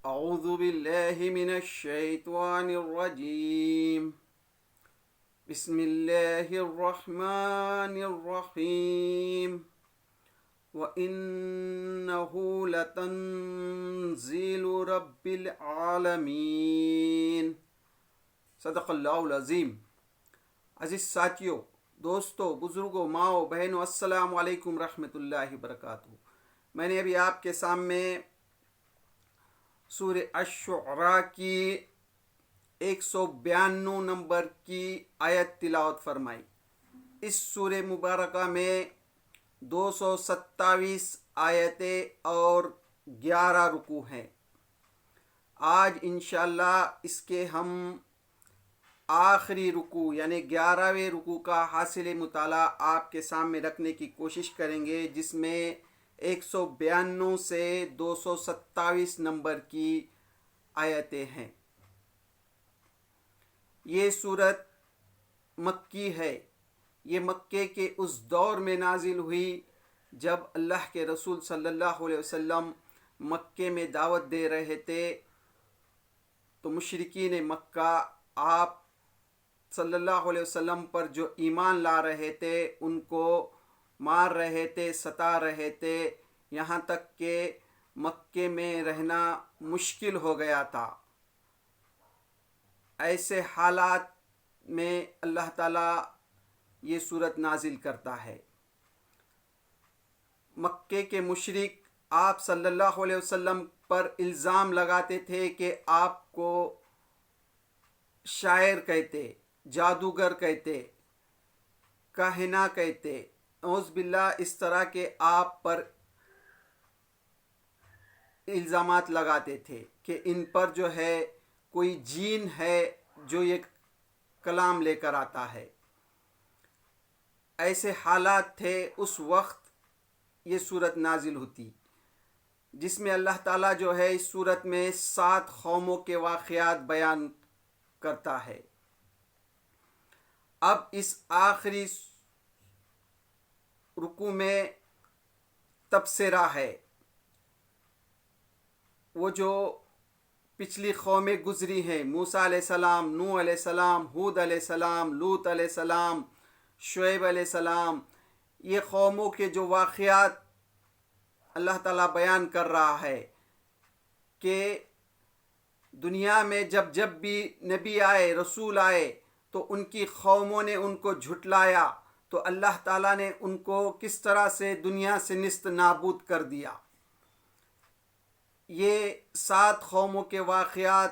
اعوذ باللہ من الشیطان الرجیم بسم اللہ الرحمن الرحیم وَإِنَّهُ لَتَنزِيلُ رَبِّ الْعَالَمِينَ صدق اللہ العظیم۔ عزیز ساتھیوں، دوستوں، بزرگوں، ماؤں، بہنوں، السلام علیکم رحمۃ اللہ وبرکاتہ۔ میں نے ابھی آپ کے سامنے سورہ الشعراء کی 192 نمبر کی آیت تلاوت فرمائی۔ اس سورہ مبارکہ میں 227 آیتیں اور 11 رکوع ہیں۔ آج انشاءاللہ اس کے ہم آخری رکوع یعنی 11ویں رکوع کا حاصل مطالعہ آپ کے سامنے رکھنے کی کوشش کریں گے، جس میں 192 سے 227 نمبر کی آیتیں ہیں۔ یہ سورت مکی ہے۔ یہ مکے کے اس دور میں نازل ہوئی جب اللہ کے رسول صلی اللہ علیہ وسلم مکے میں دعوت دے رہے تھے، تو مشرکین مکہ آپ صلی اللہ علیہ وسلم پر جو ایمان لا رہے تھے ان کو مار رہے تھے، ستا رہے تھے، یہاں تک کہ مکے میں رہنا مشکل ہو گیا تھا۔ ایسے حالات میں اللہ تعالیٰ یہ سورت نازل کرتا ہے۔ مکے کے مشرک آپ صلی اللہ علیہ وسلم پر الزام لگاتے تھے کہ آپ کو شاعر کہتے، جادوگر کہتے، کاہنا کہتے، اعوذ باللہ، اس طرح کے آپ پر الزامات لگاتے تھے کہ ان پر جو ہے کوئی جین ہے جو یہ کلام لے کر آتا ہے۔ ایسے حالات تھے اس وقت یہ سورت نازل ہوتی، جس میں اللہ تعالیٰ جو ہے اس سورت میں 7 قوموں کے واقعات بیان کرتا ہے۔ اب اس آخری رکوع میں تبصرہ ہے، وہ جو پچھلی قومیں گزری ہیں، موسیٰ علیہ السلام، نوح علیہ السلام، ہود علیہ السلام، لوط علیہ السلام، شعیب علیہ السلام، یہ قوموں کے جو واقعات اللہ تعالیٰ بیان کر رہا ہے کہ دنیا میں جب بھی نبی آئے، رسول آئے، تو ان کی قوموں نے ان کو جھٹلایا، تو اللہ تعالیٰ نے ان کو کس طرح سے دنیا سے نیست نابود کر دیا۔ یہ 7 قوموں کے واقعات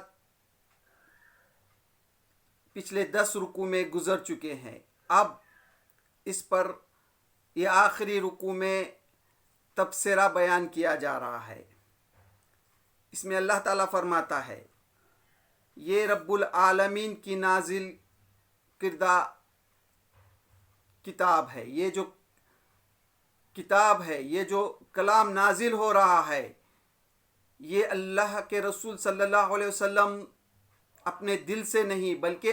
پچھلے 10 رکوع میں گزر چکے ہیں۔ اب اس پر یہ آخری رکوع میں تبصرہ بیان کیا جا رہا ہے۔ اس میں اللہ تعالیٰ فرماتا ہے، یہ رب العالمین کی نازل کردہ کتاب ہے، یہ جو کتاب ہے، یہ جو کلام نازل ہو رہا ہے، یہ اللہ کے رسول صلی اللہ علیہ وسلم اپنے دل سے نہیں بلکہ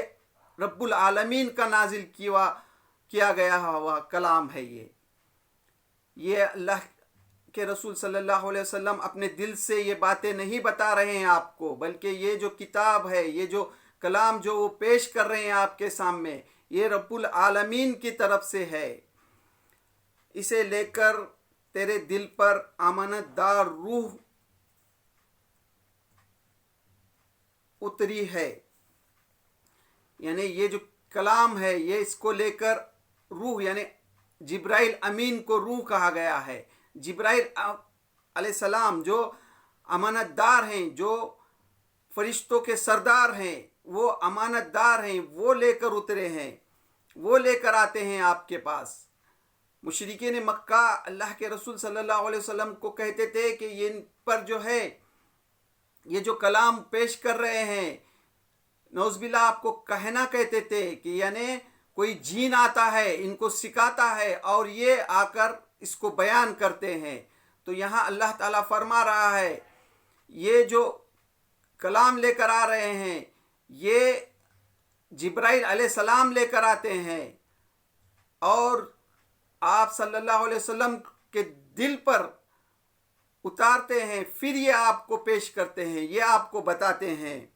رب العالمین کا نازل کیا گیا ہوا کلام ہے۔ یہ اللہ کے رسول صلی اللہ علیہ وسلم اپنے دل سے یہ باتیں نہیں بتا رہے ہیں آپ کو، بلکہ یہ جو کتاب ہے، یہ جو کلام جو وہ پیش کر رہے ہیں آپ کے سامنے، یہ رب العالمین کی طرف سے ہے۔ اسے لے کر تیرے دل پر امانت دار روح اتری ہے، یعنی یہ جو کلام ہے، یہ اس کو لے کر روح یعنی جبرائیل امین کو روح کہا گیا ہے۔ جبرائیل علیہ السلام جو امانت دار ہیں، جو فرشتوں کے سردار ہیں، وہ امانت دار ہیں، وہ لے کر اترے ہیں، وہ لے کر آتے ہیں آپ کے پاس۔ مشرکین مکہ اللہ کے رسول صلی اللہ علیہ وسلم کو کہتے تھے کہ ان پر جو ہے یہ جو کلام پیش کر رہے ہیں، نعوذ باللہ آپ کو کہنا کہتے تھے کہ یعنی کوئی جین آتا ہے، ان کو سکھاتا ہے اور یہ آ کر اس کو بیان کرتے ہیں۔ تو یہاں اللہ تعالیٰ فرما رہا ہے، یہ جو کلام لے کر آ رہے ہیں، یہ جبرائیل علیہ السلام لے کر آتے ہیں، اور آپ صلی اللہ علیہ وسلم کے دل پر اتارتے ہیں، پھر یہ آپ کو پیش کرتے ہیں، یہ آپ کو بتاتے ہیں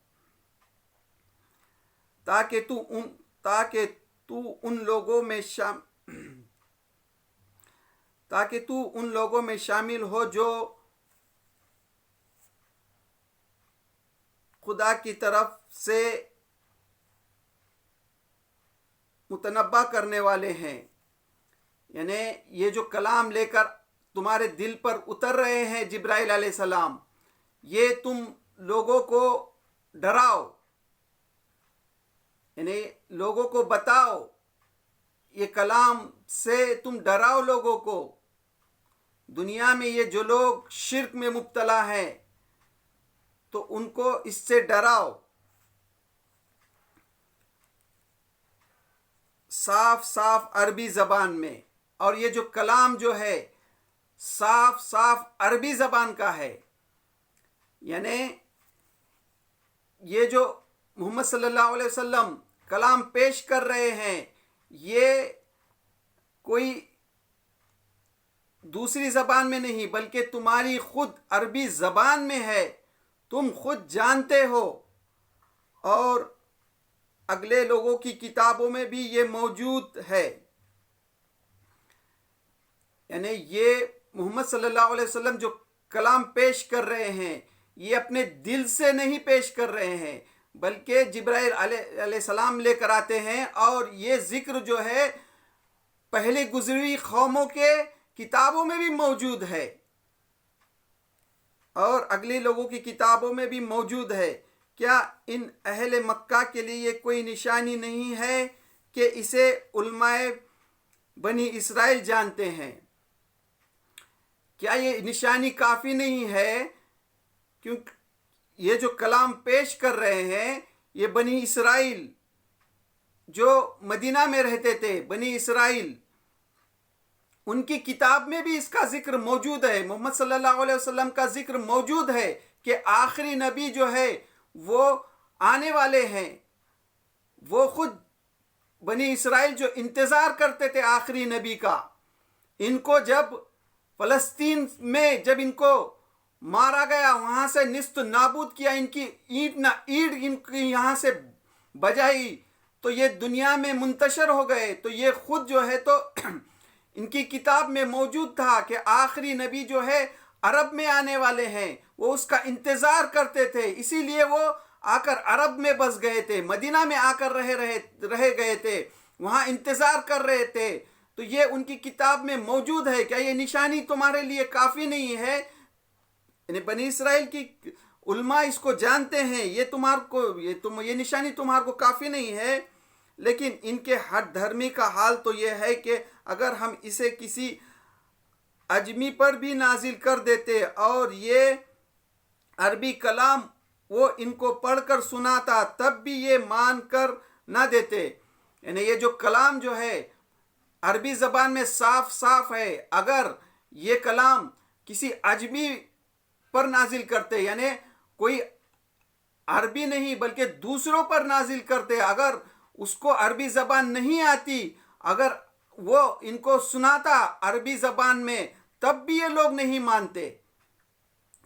تاکہ تو ان لوگوں میں شامل ہو جو خدا کی طرف سے متنبع کرنے والے ہیں. یعنی یہ جو کلام لے کر تمہارے دل پر اتر رہے ہیں جبرائیل علیہ السلام، یہ تم لوگوں کو ڈراؤ، یعنی لوگوں کو بتاؤ، یہ کلام سے تم ڈراؤ لوگوں کو. دنیا میں یہ جو لوگ شرک میں مبتلا ہیں تو ان کو اس سے ڈراؤ. صاف صاف عربی زبان میں، اور یہ جو کلام جو ہے صاف صاف عربی زبان کا ہے. یعنی یہ جو محمد صلی اللہ علیہ وسلم کلام پیش کر رہے ہیں، یہ کوئی دوسری زبان میں نہیں بلکہ تمہاری خود عربی زبان میں ہے، تم خود جانتے ہو، اور اگلے لوگوں کی کتابوں میں بھی یہ موجود ہے. یعنی یہ محمد صلی اللہ علیہ وسلم جو کلام پیش کر رہے ہیں، یہ اپنے دل سے نہیں پیش کر رہے ہیں بلکہ جبرائیل علیہ السلام لے کر آتے ہیں. اور یہ ذکر جو ہے پہلے گزری قوموں کے کتابوں میں بھی موجود ہے اور اگلے لوگوں کی کتابوں میں بھی موجود ہے. کیا ان اہل مکہ کے لیے یہ کوئی نشانی نہیں ہے کہ اسے علماء بنی اسرائیل جانتے ہیں؟ کیا یہ نشانی کافی نہیں ہے؟ کیونکہ یہ جو کلام پیش کر رہے ہیں، یہ بنی اسرائیل جو مدینہ میں رہتے تھے، بنی اسرائیل، ان کی کتاب میں بھی اس کا ذکر موجود ہے. محمد صلی اللہ علیہ وسلم کا ذکر موجود ہے کہ آخری نبی جو ہے وہ آنے والے ہیں. وہ خود بنی اسرائیل جو انتظار کرتے تھے آخری نبی کا، ان کو جب فلسطین میں جب ان کو مارا گیا، وہاں سے نیست نابود کیا، ان کی اینٹ نہ اینٹ ان کی یہاں سے بجائی، تو یہ دنیا میں منتشر ہو گئے. تو یہ خود جو ہے تو ان کی کتاب میں موجود تھا کہ آخری نبی جو ہے عرب میں آنے والے ہیں. وہ اس کا انتظار کرتے تھے، اسی لیے وہ آ کر عرب میں بس گئے تھے، مدینہ میں آ کر رہ گئے تھے، وہاں انتظار کر رہے تھے. تو یہ ان کی کتاب میں موجود ہے. کیا یہ نشانی تمہارے لیے کافی نہیں ہے؟ یعنی بنی اسرائیل کی علماء اس کو جانتے ہیں، یہ نشانی تمہارے کو کافی نہیں ہے. لیکن ان کے ہٹ دھرمی کا حال تو یہ ہے کہ اگر ہم اسے کسی اجمی پر بھی نازل کر دیتے اور یہ عربی کلام وہ ان کو پڑھ کر سناتا، تب بھی یہ مان کر نہ دیتے. یعنی یہ جو کلام جو ہے عربی زبان میں صاف صاف ہے. اگر یہ کلام کسی اجمی پر نازل کرتے، یعنی کوئی عربی نہیں بلکہ دوسروں پر نازل کرتے، اگر اس کو عربی زبان نہیں آتی، اگر وہ ان کو سناتا عربی زبان میں، تب بھی یہ لوگ نہیں مانتے.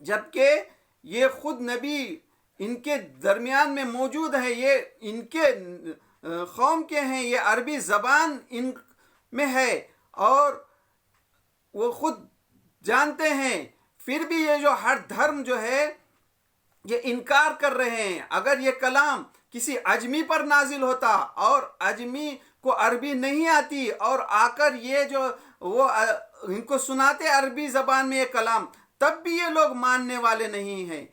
جبکہ یہ خود نبی ان کے درمیان میں موجود ہے، یہ ان کے قوم کے ہیں، یہ عربی زبان ان میں ہے اور وہ خود جانتے ہیں. پھر بھی یہ جو ہر دھرم جو ہے یہ انکار کر رہے ہیں. اگر یہ کلام کسی اجمی پر نازل ہوتا اور اجمی کو عربی نہیں آتی اور آ کر یہ جو وہ ان کو سناتے عربی زبان میں یہ کلام، تب بھی یہ لوگ ماننے والے نہیں ہیں.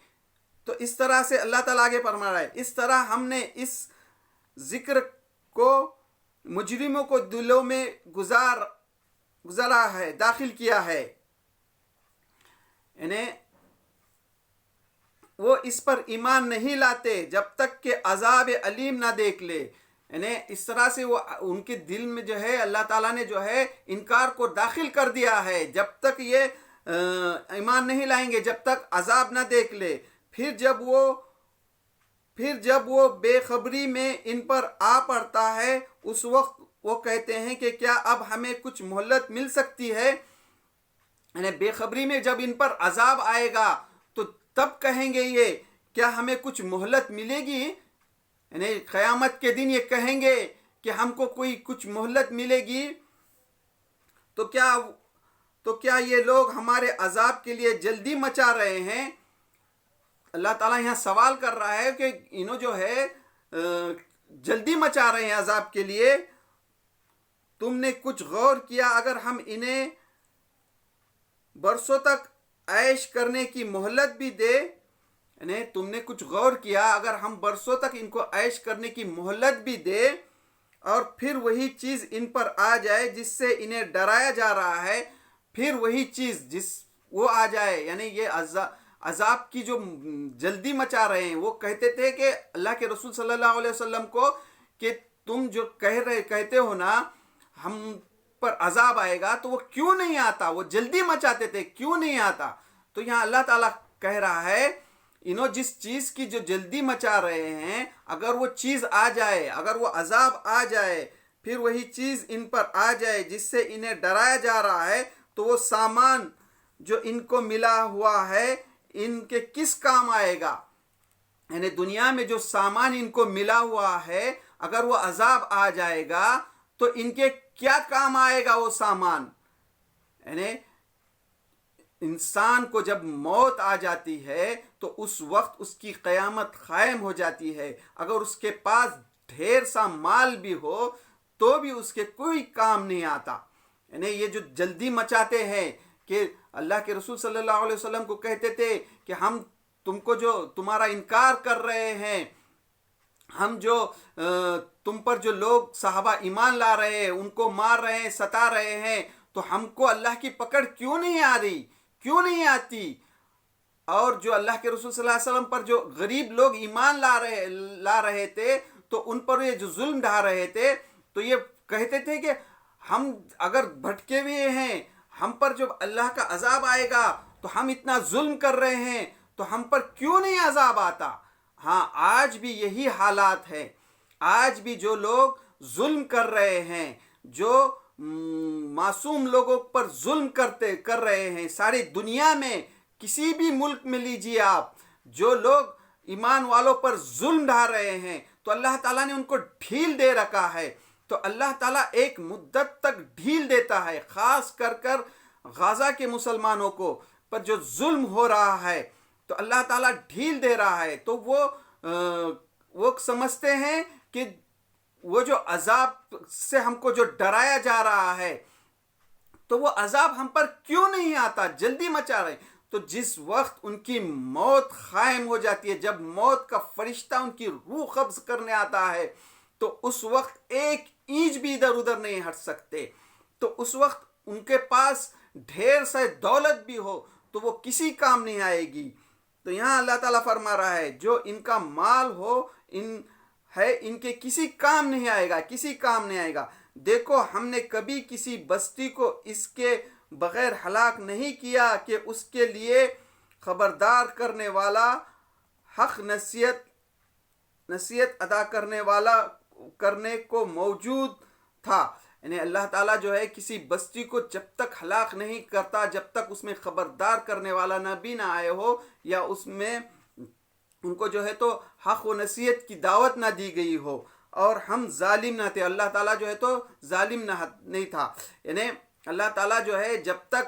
تو اس طرح سے اللہ تعالیٰ آگے فرما رہا ہے، اس طرح ہم نے اس ذکر کو مجرموں کو دلوں میں گزارا ہے، داخل کیا ہے. یعنی وہ اس پر ایمان نہیں لاتے جب تک کہ عذاب علیم نہ دیکھ لے. یعنی اس طرح سے وہ ان کے دل میں جو ہے اللہ تعالیٰ نے جو ہے انکار کو داخل کر دیا ہے. جب تک یہ ایمان نہیں لائیں گے، جب تک عذاب نہ دیکھ لے، پھر جب وہ بے خبری میں ان پر آ پڑتا ہے، اس وقت وہ کہتے ہیں کہ کیا اب ہمیں کچھ مہلت مل سکتی ہے. یعنی بے خبری میں جب ان پر عذاب آئے گا تو تب کہیں گے یہ کیا ہمیں کچھ مہلت ملے گی. یعنی قیامت کے دن یہ کہیں گے کہ ہم کو کوئی کچھ مہلت ملے گی. تو کیا یہ لوگ ہمارے عذاب کے لیے جلدی مچا رہے ہیں. اللہ تعالیٰ یہاں سوال کر رہا ہے کہ انہوں جو ہے جلدی مچا رہے ہیں عذاب کے لیے. تم نے کچھ غور کیا اگر ہم انہیں برسوں تک عیش کرنے کی مہلت بھی دے. یعنی تم نے کچھ غور کیا اگر ہم برسوں تک ان کو عیش کرنے کی مہلت بھی دے اور پھر وہی چیز ان پر آ جائے جس سے انہیں ڈرایا جا رہا ہے, پھر وہی چیز جس وہ آ جائے. یعنی یہ عذاب کی جو جلدی مچا رہے ہیں, وہ کہتے تھے کہ اللہ کے رسول صلی اللہ علیہ وسلم کو کہ تم جو کہتے ہو نا ہم پر عذاب آئے گا, تو وہ کیوں نہیں آتا. وہ جلدی مچاتے تھے, کیوں نہیں آتا. تو یہاں اللہ تعالیٰ کہہ رہا ہے انہوں جس چیز کی جو جلدی مچا رہے ہیں, اگر وہ چیز آ جائے, اگر وہ عذاب آ جائے, پھر وہی چیز ان پر آ جائے جس سے انہیں ڈرایا جا رہا ہے, تو وہ سامان جو ان کو ملا ہوا ہے ان کے کس کام آئے گا. یعنی دنیا میں جو سامان ان کو ملا ہوا ہے, اگر وہ عذاب آ جائے گا تو ان کے کیا کام آئے گا وہ سامان. یعنی انسان کو جب موت آ جاتی ہے تو اس وقت اس کی قیامت قائم ہو جاتی ہے. اگر اس کے پاس ڈھیر سا مال بھی ہو تو بھی اس کے کوئی کام نہیں آتا. یعنی یہ جو جلدی مچاتے ہیں کہ اللہ کے رسول صلی اللہ علیہ وسلم کو کہتے تھے کہ ہم تم کو جو تمہارا انکار کر رہے ہیں, ہم جو تم پر جو لوگ صحابہ ایمان لا رہے ہیں ان کو مار رہے ہیں, ستا رہے ہیں, تو ہم کو اللہ کی پکڑ کیوں نہیں آ رہی, کیوں نہیں آتی. اور جو اللہ کے رسول صلی اللہ علیہ وسلم پر جو غریب لوگ ایمان لا رہے تھے تو ان پر یہ جو ظلم ڈھا رہے تھے, تو یہ کہتے تھے کہ ہم اگر بھٹکے ہوئے ہیں, ہم پر جب اللہ کا عذاب آئے گا تو ہم اتنا ظلم کر رہے ہیں تو ہم پر کیوں نہیں عذاب آتا. ہاں آج بھی یہی حالات ہے. آج بھی جو لوگ ظلم کر رہے ہیں, جو معصوم لوگوں پر ظلم کر رہے ہیں, ساری دنیا میں کسی بھی ملک میں لیجیے آپ, جو لوگ ایمان والوں پر ظلم ڈھا رہے ہیں تو اللہ تعالیٰ نے ان کو ڈھیل دے رکھا ہے. تو اللہ تعالیٰ ایک مدت تک ڈھیل دیتا ہے, خاص کر غزہ کے مسلمانوں کو پر جو ظلم ہو رہا ہے تو اللہ تعالیٰ ڈھیل دے رہا ہے. تو وہ سمجھتے ہیں کہ وہ جو عذاب سے ہم کو جو ڈرایا جا رہا ہے تو وہ عذاب ہم پر کیوں نہیں آتا, جلدی مچا رہے. تو جس وقت ان کی موت قائم ہو جاتی ہے, جب موت کا فرشتہ ان کی روح قبض کرنے آتا ہے, تو اس وقت ایک اینچ بھی ادھر ادھر نہیں ہٹ سکتے. تو اس وقت ان کے پاس ڈھیر سے دولت بھی ہو تو وہ کسی کام نہیں آئے گی. تو یہاں اللہ تعالیٰ فرما رہا ہے جو ان کا مال ہو ان کے کسی کام نہیں آئے گا, کسی کام نہیں آئے گا. دیکھو ہم نے کبھی کسی بستی کو اس کے بغیر ہلاک نہیں کیا کہ اس کے لیے خبردار کرنے والا, حق نصیحت ادا کرنے کو موجود تھا. یعنی اللہ تعالیٰ جو ہے کسی بستی کو جب تک ہلاک نہیں کرتا جب تک اس میں خبردار کرنے والا نبی نہ آئے ہو, یا اس میں ان کو جو ہے تو حق و نصیحت کی دعوت نہ دی گئی ہو, اور ہم ظالم نہ تھے. اللہ تعالیٰ جو ہے تو ظالم نہیں تھا. یعنی اللہ تعالیٰ جو ہے جب تک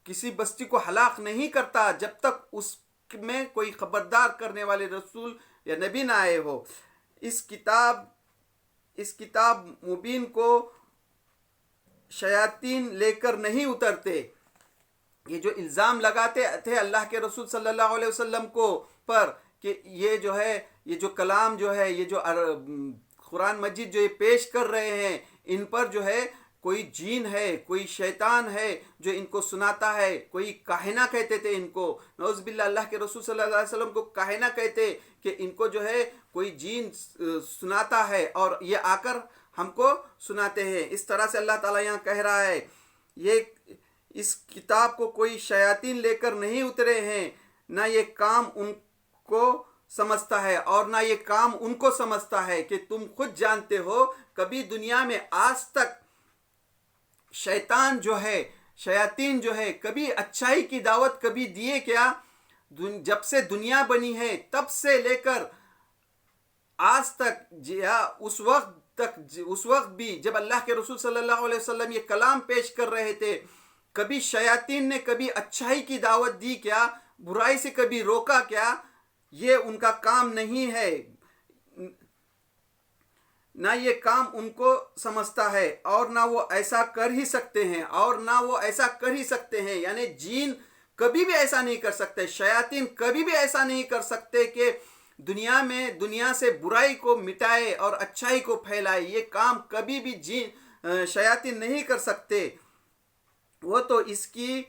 کسی بستی کو ہلاک نہیں کرتا جب تک اس میں کوئی خبردار کرنے والے رسول یا نبی نہ آئے ہو. اس کتاب مبین کو شیاطین لے کر نہیں اترتے. یہ جو الزام لگاتے تھے اللہ کے رسول صلی اللہ علیہ وسلم کو پر کہ یہ جو ہے یہ جو کلام جو ہے یہ جو قرآن مجید جو یہ پیش کر رہے ہیں ان پر جو ہے کوئی جین ہے, کوئی شیطان ہے جو ان کو سناتا ہے. کوئی کاہنہ کہتے تھے ان کو, نعوذ باللہ. اللہ کے رسول صلی اللہ علیہ وسلم کو کاہنہ کہتے کہ ان کو جو ہے کوئی جین سناتا ہے اور یہ آ کر ہم کو سناتے ہیں. اس طرح سے اللہ تعالیٰ یہاں کہہ رہا ہے اس کتاب کو کوئی شیاطین لے کر نہیں اترے ہیں, نہ یہ کام ان کو سمجھتا ہے اور نہ یہ کام ان کو سمجھتا ہے کہ تم خود جانتے ہو کبھی دنیا میں آج تک شیطان جو ہے، شیاطین جو ہے، کبھی اچھائی کی دعوت کبھی دیے کیا؟ جب سے دنیا بنی ہے تب سے لے کر آج تک، اس وقت بھی جب اللہ کے رسول صلی اللہ علیہ وسلم یہ کلام پیش کر رہے تھے، کبھی شیاطین نے کبھی اچھائی کی دعوت دی کیا؟ برائی سے کبھی روکا کیا؟ یہ ان کا کام نہیں ہے، نہ یہ کام ان کو سمجھتا ہے، اور نہ وہ ایسا کر ہی سکتے ہیں، یعنی جین کبھی بھی ایسا نہیں کر سکتے، شیاطین کبھی بھی ایسا نہیں کر سکتے کہ دنیا سے برائی کو مٹائے اور اچھائی کو پھیلائے۔ یہ کام کبھی بھی شیاطین نہیں کر سکتے۔ وہ تو اس کی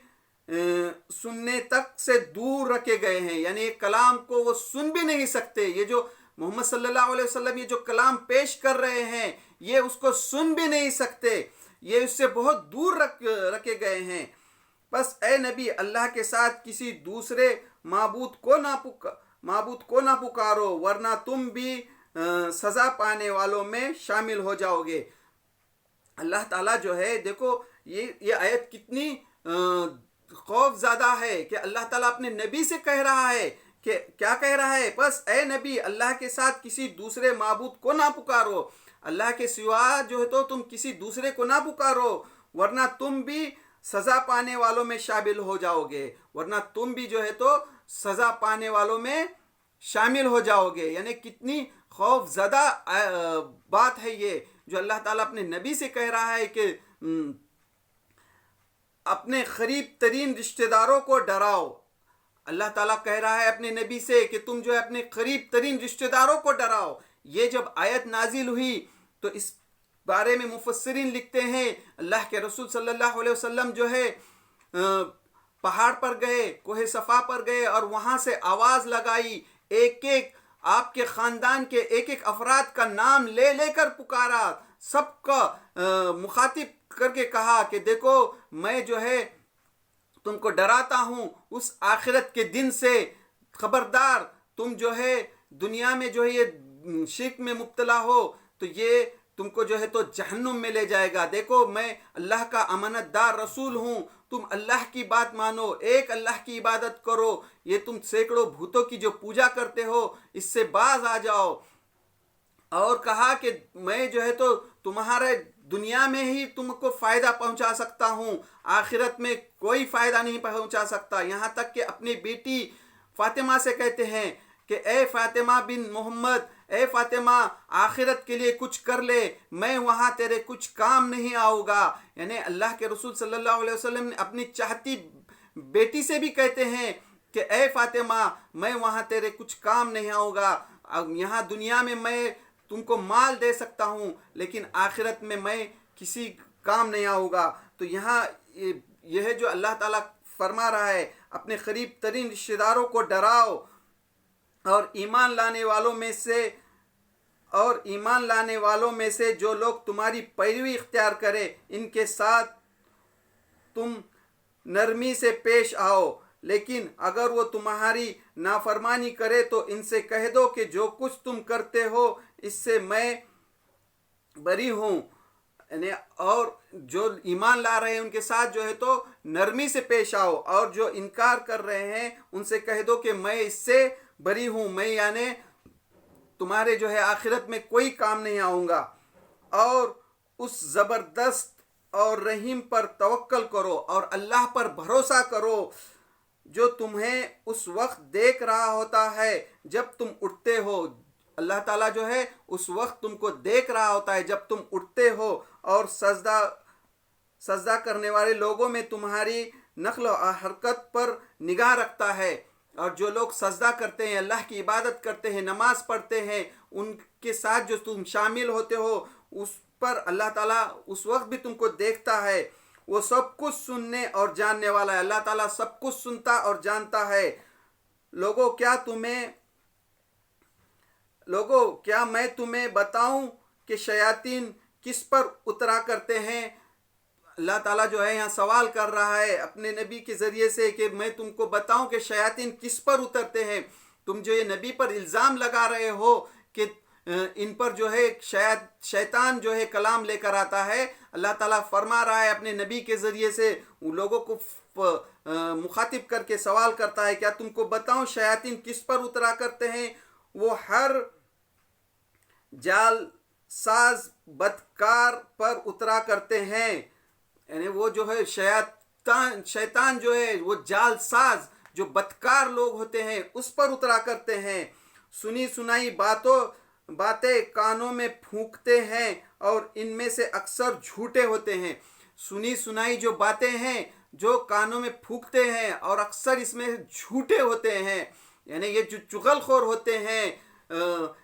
سننے تک سے دور رکھے گئے ہیں، یعنی کلام کو وہ سن بھی نہیں سکتے۔ یہ جو محمد صلی اللہ علیہ وسلم یہ جو کلام پیش کر رہے ہیں، یہ اس کو سن بھی نہیں سکتے، یہ اس سے بہت دور رکھے گئے ہیں۔ بس اے نبی، اللہ کے ساتھ کسی دوسرے معبود کو نہ پکارو، ورنہ تم بھی سزا پانے والوں میں شامل ہو جاؤ گے۔ اللہ تعالیٰ جو ہے، دیکھو یہ آیت کتنی خوف زدہ ہے کہ اللہ تعالیٰ اپنے نبی سے کہہ رہا ہے کہ کیا کہہ رہا ہے؟ بس اے نبی، اللہ کے ساتھ کسی دوسرے معبود کو نہ پکارو، اللہ کے سوا جو ہے تو تم کسی دوسرے کو نہ پکارو، ورنہ تم بھی سزا پانے والوں میں شامل ہو جاؤ گے، سزا پانے والوں میں شامل ہو جاؤ گے۔ یعنی کتنی خوف زدہ بات ہے یہ، جو اللہ تعالیٰ اپنے نبی سے کہہ رہا ہے کہ اپنے قریب ترین رشتہ داروں کو ڈراؤ۔ اللہ تعالیٰ کہہ رہا ہے اپنے نبی سے کہ تم جو ہے اپنے قریب ترین رشتہ داروں کو ڈراؤ۔ یہ جب آیت نازل ہوئی تو اس بارے میں مفسرین لکھتے ہیں، اللہ کے رسول صلی اللہ علیہ وسلم جو ہے پہاڑ پر گئے، کوہ صفا پر گئے، اور وہاں سے آواز لگائی، آپ کے خاندان کے ایک افراد کا نام لے کر پکارا، سب کا مخاطب کر کے کہا کہ دیکھو میں جو ہے تم کو ڈراتا ہوں اس آخرت کے دن سے، خبردار تم جو ہے دنیا میں جو ہے یہ شرک میں مبتلا ہو تو یہ تم کو جو ہے تو جہنم میں لے جائے گا۔ دیکھو میں اللہ کا امانت دار رسول ہوں، تم اللہ کی بات مانو، ایک اللہ کی عبادت کرو، یہ تم سینکڑوں بھوتوں کی جو پوجا کرتے ہو اس سے باز آ جاؤ۔ اور کہا کہ میں جو ہے تو تمہارے دنیا میں ہی تم کو فائدہ پہنچا سکتا ہوں، آخرت میں کوئی فائدہ نہیں پہنچا سکتا۔ یہاں تک کہ اپنی بیٹی فاطمہ سے کہتے ہیں کہ اے فاطمہ بن محمد، اے فاطمہ آخرت کے لیے کچھ کر لے، میں وہاں تیرے کچھ کام نہیں آؤں گا۔ یعنی اللہ کے رسول صلی اللہ علیہ وسلم نے اپنی چاہتی بیٹی سے بھی کہتے ہیں کہ اے فاطمہ میں وہاں تیرے کچھ کام نہیں آؤں گا، یہاں دنیا میں تم کو مال دے سکتا ہوں لیکن آخرت میں کسی کام نہیں آؤں گا۔ تو یہاں یہ ہے جو اللہ تعالیٰ فرما رہا ہے، اپنے قریب ترین رشتہ داروں کو ڈراؤ، اور ایمان لانے والوں میں سے جو لوگ تمہاری پیروی اختیار کرے ان کے ساتھ تم نرمی سے پیش آؤ، لیکن اگر وہ تمہاری نافرمانی کرے تو ان سے کہہ دو کہ جو کچھ تم کرتے ہو اس سے میں بری ہوں۔ اور جو ایمان لا رہے ہیں ان کے ساتھ جو ہے تو نرمی سے پیش آؤ، اور جو انکار کر رہے ہیں ان سے کہہ دو کہ میں اس سے بری ہوں، میں یعنی تمہارے جو ہے آخرت میں کوئی کام نہیں آؤں گا۔ اور اس زبردست اور رحیم پر توکل کرو اور اللہ پر بھروسہ کرو جو تمہیں اس وقت دیکھ رہا ہوتا ہے جب تم اٹھتے ہو۔ اللہ تعالیٰ جو ہے اس وقت تم کو دیکھ رہا ہوتا ہے جب تم اٹھتے ہو، اور سجدہ کرنے والے لوگوں میں تمہاری نقل و حرکت پر نگاہ رکھتا ہے۔ اور جو لوگ سجدہ کرتے ہیں، اللہ کی عبادت کرتے ہیں، نماز پڑھتے ہیں، ان کے ساتھ جو تم شامل ہوتے ہو اس پر اللہ تعالیٰ اس وقت بھی تم کو دیکھتا ہے۔ وہ سب کچھ سننے اور جاننے والا ہے۔ اللہ تعالیٰ سب کچھ سنتا اور جانتا ہے۔ لوگوں کیا میں تمہیں بتاؤں کہ شیاطین کس پر اترا کرتے ہیں؟ اللہ تعالیٰ جو ہے یہاں سوال کر رہا ہے اپنے نبی کے ذریعے سے کہ میں تم کو بتاؤں کہ شیاطین کس پر اترتے ہیں۔ تم جو یہ نبی پر الزام لگا رہے ہو کہ ان پر جو ہے شیطان جو ہے کلام لے کر آتا ہے، اللہ تعالیٰ فرما رہا ہے اپنے نبی کے ذریعے سے ان لوگوں کو مخاطب کر کے سوال کرتا ہے، کیا تم کو بتاؤں شیاطین کس پر اترا کرتے ہیں؟ وہ ہر جال ساز بدکار پر اترا کرتے ہیں. یعنی وہ جو ہے شیطان جو ہے وہ جال ساز جو بدکار لوگ ہوتے ہیں اس پر اترا کرتے ہیں. سنی سنائی باتیں کانوں میں پھونکتے ہیں اور ان میں سے اکثر جھوٹے ہوتے ہیں. سنی سنائی جو باتیں ہیں جو کانوں میں پھونکتے ہیں اور اکثر اس میں جھوٹے ہوتے ہیں، یعنی یہ جو چغل خور ہوتے ہیں،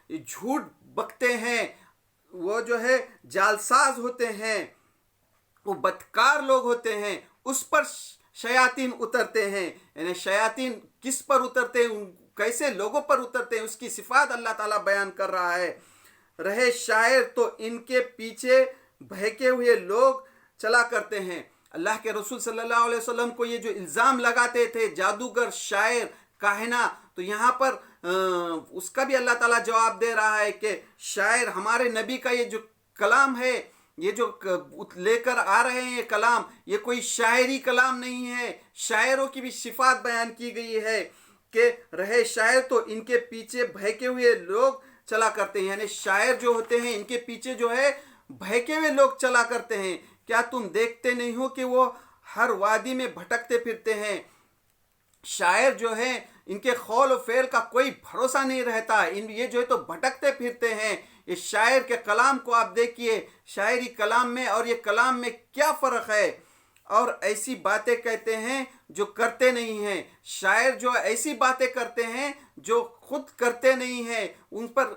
جھوٹ بکتے ہیں، وہ جو ہے جالساز ہوتے ہیں، وہ بدکار لوگ ہوتے ہیں، اس پر شیاطین اترتے ہیں. یعنی شیاطین کس پر اترتے ہیں، کیسے لوگوں پر اترتے ہیں، اس کی صفات اللہ تعالیٰ بیان کر رہا ہے. رہے شاعر تو ان کے پیچھے بہکے ہوئے لوگ چلا کرتے ہیں. اللہ کے رسول صلی اللہ علیہ وسلم کو یہ جو الزام لگاتے تھے جادوگر، شاعر، کاہنہ، تو یہاں پر اس کا بھی اللہ تعالیٰ جواب دے رہا ہے کہ شاعر، ہمارے نبی کا یہ جو کلام ہے، یہ جو لے کر آ رہے ہیں یہ کلام، یہ کوئی شاعری کلام نہیں ہے. شاعروں کی بھی صفات بیان کی گئی ہے کہ رہے شاعر تو ان کے پیچھے بہکے ہوئے لوگ چلا کرتے ہیں. یعنی شاعر جو ہوتے ہیں ان کے پیچھے جو ہے بہکے ہوئے لوگ چلا کرتے ہیں. کیا تم دیکھتے نہیں ہو کہ وہ ہر وادی میں بھٹکتے پھرتے ہیں؟ شاعر جو ہے ان کے قول و فعل کا کوئی بھروسہ نہیں رہتا، یہ جو ہے تو بھٹکتے پھرتے ہیں. یہ شاعر کے کلام کو آپ دیکھیے، شاعری کلام میں اور یہ کلام میں کیا فرق ہے. اور ایسی باتیں کہتے ہیں جو کرتے نہیں ہیں. شاعر جو ایسی باتیں کرتے ہیں جو خود کرتے نہیں ہیں، ان پر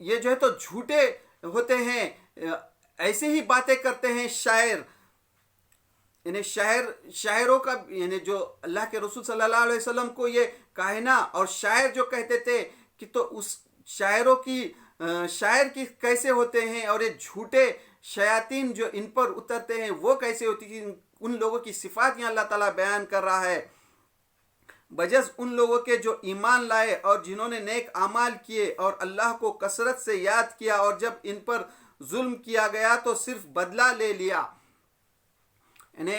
یہ جو ہے تو جھوٹے ہوتے ہیں، ایسے ہی باتیں کرتے ہیں شاعر. یعنی شاعروں کا، یعنی جو اللہ کے رسول صلی اللہ علیہ وسلم کو یہ کاہنہ اور شاعر جو کہتے تھے کہ تو اس شاعر کی کیسے ہوتے ہیں، اور یہ جھوٹے شیاطین جو ان پر اترتے ہیں وہ کیسے ہوتی ہیں. ان لوگوں کی صفات یہاں اللہ تعالیٰ بیان کر رہا ہے. بجز ان لوگوں کے جو ایمان لائے اور جنہوں نے نیک اعمال کیے اور اللہ کو کثرت سے یاد کیا، اور جب ان پر ظلم کیا گیا تو صرف بدلہ لے لیا. یعنی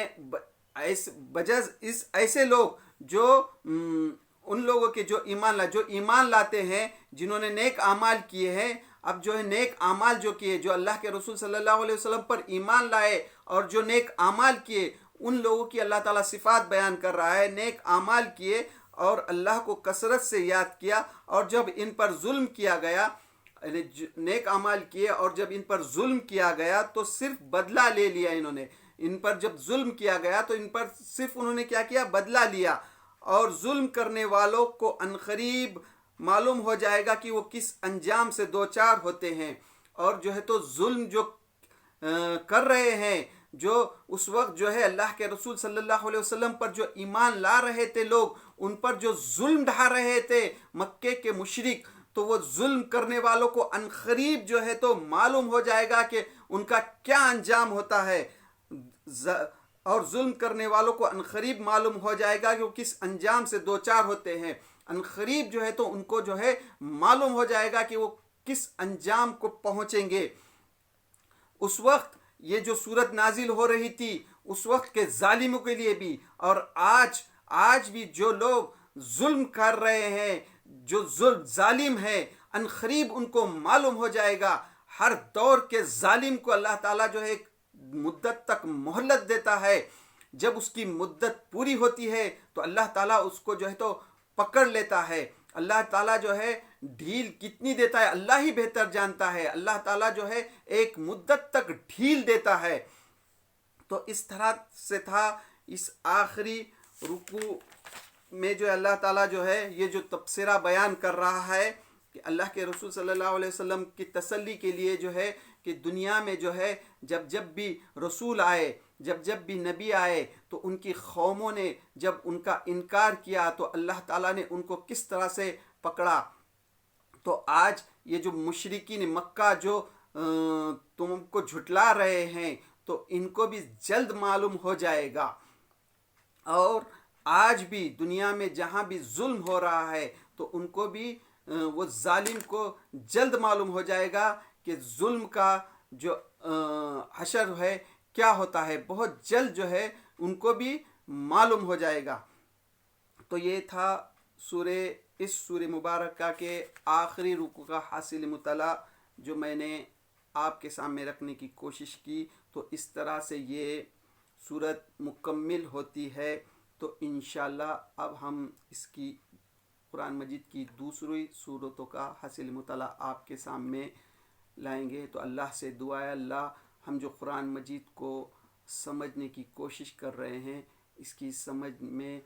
بجز ایسے لوگ جو ان لوگوں کے جو ایمان لاتے ہیں، جنہوں نے نیک اعمال کیے ہیں. اب جو ہے نیک اعمال جو کیے، جو اللہ کے رسول صلی اللہ علیہ وسلم پر ایمان لائے اور جو نیک اعمال کیے، ان لوگوں کی اللہ تعالیٰ صفات بیان کر رہا ہے. نیک اعمال کیے اور اللہ کو کثرت سے یاد کیا، اور جب ان پر ظلم کیا گیا، نیک اعمال کیے اور جب ان پر ظلم کیا گیا تو صرف بدلہ لے لیا. انہوں نے ان پر جب ظلم کیا گیا تو ان پر صرف انہوں نے کیا کیا؟ بدلہ لیا. اور ظلم کرنے والوں کو عنقریب معلوم ہو جائے گا کہ وہ کس انجام سے دوچار ہوتے ہیں. اور جو ہے تو ظلم جو کر رہے ہیں، جو اس وقت جو ہے اللہ کے رسول صلی اللہ علیہ وسلم پر جو ایمان لا رہے تھے لوگ، ان پر جو ظلم ڈھا رہے تھے مکے کے مشرک، تو وہ ظلم کرنے والوں کو عنقریب جو ہے تو معلوم ہو جائے گا کہ ان کا کیا انجام ہوتا ہے. اور ظلم کرنے والوں کو عنقریب معلوم ہو جائے گا کہ وہ کس انجام سے دوچار ہوتے ہیں. عنقریب جو ہے تو ان کو جو ہے معلوم ہو جائے گا کہ وہ کس انجام کو پہنچیں گے. اس وقت یہ جو صورت نازل ہو رہی تھی اس وقت کے ظالموں کے لیے بھی، اور آج بھی جو لوگ ظلم کر رہے ہیں، جو ظالم ہے، عنقریب ان کو معلوم ہو جائے گا. ہر دور کے ظالم کو اللہ تعالیٰ جو ہے ایک مدت تک مہلت دیتا ہے. جب اس کی مدت پوری ہوتی ہے تو اللہ تعالیٰ اس کو جو ہے تو پکڑ لیتا ہے. اللہ تعالیٰ جو ہے ڈھیل کتنی دیتا ہے اللہ ہی بہتر جانتا ہے. اللہ تعالیٰ جو ہے ایک مدت تک ڈھیل دیتا ہے. تو اس طرح سے تھا اس آخری رکوع میں جو اللہ تعالیٰ جو ہے یہ جو تبصرہ بیان کر رہا ہے کہ اللہ کے رسول صلی اللہ علیہ وسلم کی تسلی کے لیے جو ہے کہ دنیا میں جو ہے جب بھی رسول آئے، جب بھی نبی آئے، تو ان کی قوموں نے جب ان کا انکار کیا تو اللہ تعالیٰ نے ان کو کس طرح سے پکڑا. تو آج یہ جو مشرکین مکہ جو تم کو جھٹلا رہے ہیں تو ان کو بھی جلد معلوم ہو جائے گا. اور آج بھی دنیا میں جہاں بھی ظلم ہو رہا ہے تو ان کو بھی وہ ظالم کو جلد معلوم ہو جائے گا کہ ظلم کا جو حشر ہے کیا ہوتا ہے، بہت جلد جو ہے ان کو بھی معلوم ہو جائے گا۔ تو یہ تھا اس سورہ مبارکہ کے آخری رکوع کا حاصل مطالعہ جو میں نے آپ کے سامنے رکھنے کی کوشش کی۔ تو اس طرح سے یہ سورت مکمل ہوتی ہے۔ تو انشاءاللہ اب ہم اس کی قرآن مجید کی دوسری صورتوں کا حاصل مطالعہ آپ کے سامنے لائیں گے۔ تو اللہ سے دعا ہے اللہ ہم جو قرآن مجید کو سمجھنے کی کوشش کر رہے ہیں، اس کی سمجھنے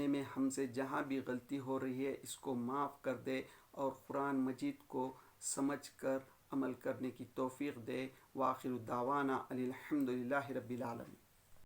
میں ہم سے جہاں بھی غلطی ہو رہی ہے اس کو معاف کر دے، اور قرآن مجید کو سمجھ کر عمل کرنے کی توفیق دے۔ وآخر دعوانا الحمدللہ رب العالمین۔